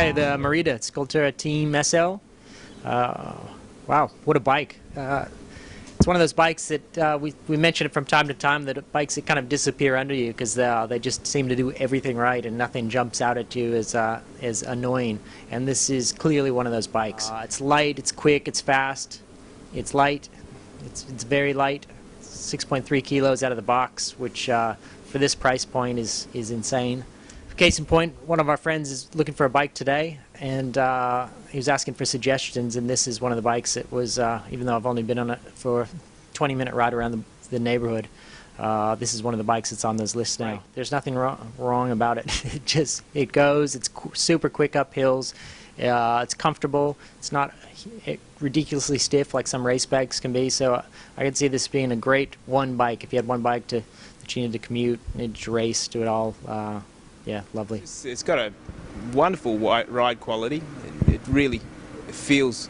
Okay, the Merida Scultura Team SL. Wow, what a bike. It's one of those bikes that we mention it from time to time, that bikes that kind of disappear under you because they just seem to do everything right and nothing jumps out at you as annoying. And this is clearly one of those bikes. It's light, it's quick, it's fast, it's light, it's very light. 6.3 kilos out of the box, which for this price point is insane. Case in point, one of our friends is looking for a bike today, and he was asking for suggestions, and this is one of the bikes that was, even though I've only been on it for a 20-minute ride around the neighborhood, this is one of the bikes that's on those lists now. Right. There's nothing wrong about it. It goes, it's super quick up hills, it's comfortable, it's not ridiculously stiff like some race bikes can be, so I could see this being a great one bike. If you had one bike that you needed to commute, needed to race, do it all, yeah, lovely. It's got a wonderful ride quality. It really feels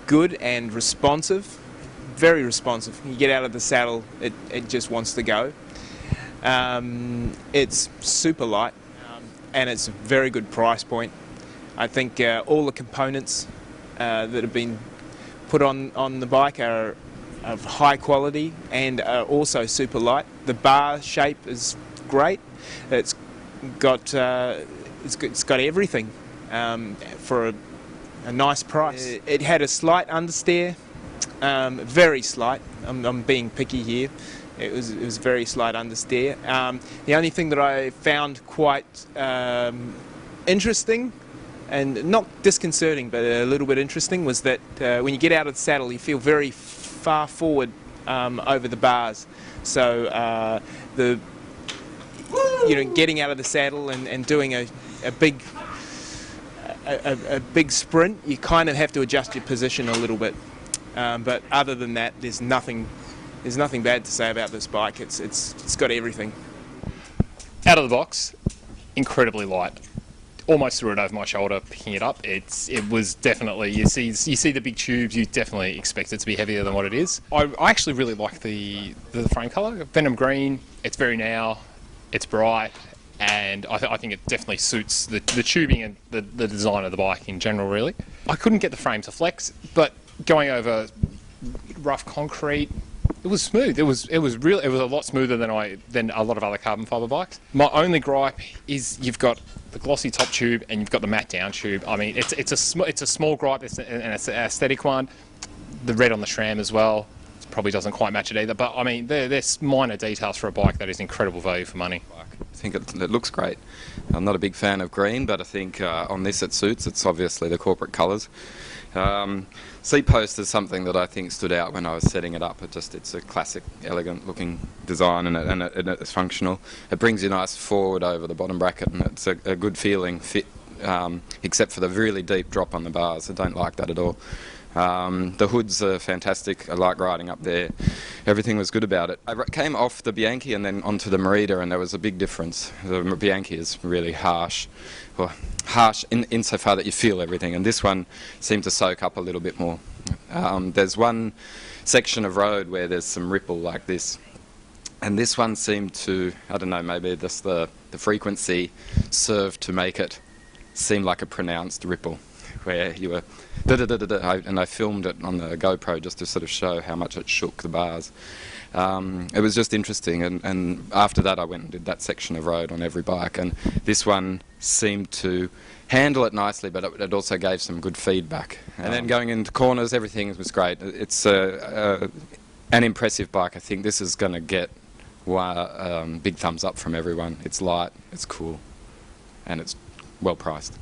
good and responsive, very responsive. You get out of the saddle, it just wants to go. It's super light, and it's a very good price point. I think all the components that have been put on the bike are of high quality and are also super light. The bar shape is great. It's got everything for a nice price. It had a slight understeer, very slight. I'm being picky here. It was very slight understeer. The only thing that I found quite interesting, and not disconcerting, but a little bit interesting, was that when you get out of the saddle, you feel very far forward over the bars. So getting out of the saddle and doing a big sprint, you kind of have to adjust your position a little bit. But other than that, there's nothing bad to say about this bike. It's got everything. Out of the box, incredibly light. Almost threw it over my shoulder picking it up. It was definitely, you see the big tubes, you definitely expect it to be heavier than what it is. I actually really like the frame colour, Venom Green. It's very now, it's bright, and I think it definitely suits the tubing and the design of the bike in general, really. I couldn't get the frame to flex, but going over rough concrete, it was smooth. It was a lot smoother than a lot of other carbon fibre bikes. My only gripe is you've got the glossy top tube and you've got the matte down tube. I mean, it's a small gripe, and it's an aesthetic one. The red on the SRAM as well probably doesn't quite match it either. But I mean, there's minor details for a bike that is incredible value for money. I think it looks great. I'm not a big fan of green, but I think on this it suits. It's obviously the corporate colours. Seat post is something that I think stood out when I was setting it up. It's a classic, elegant looking design, and it's functional. It brings you nice forward over the bottom bracket, and it's a good feeling fit, except for the really deep drop on the bars. I don't like that at all. The hoods are fantastic. I like riding up there. Everything was good about it. I came off the Bianchi and then onto the Merida, and there was a big difference. The Bianchi is really harsh. Well, harsh insofar that you feel everything, and this one seemed to soak up a little bit more. There's one section of road where there's some ripple like this, and this one seemed to, I don't know, maybe just the frequency served to make it seem like a pronounced ripple, where you were and I filmed it on the GoPro just to sort of show how much it shook the bars. It was just interesting, and after that I went and did that section of road on every bike, and this one seemed to handle it nicely, but it also gave some good feedback. And then going into corners, everything was great. It's an impressive bike. I think this is going to get big thumbs up from everyone. It's light, it's cool, and it's well priced.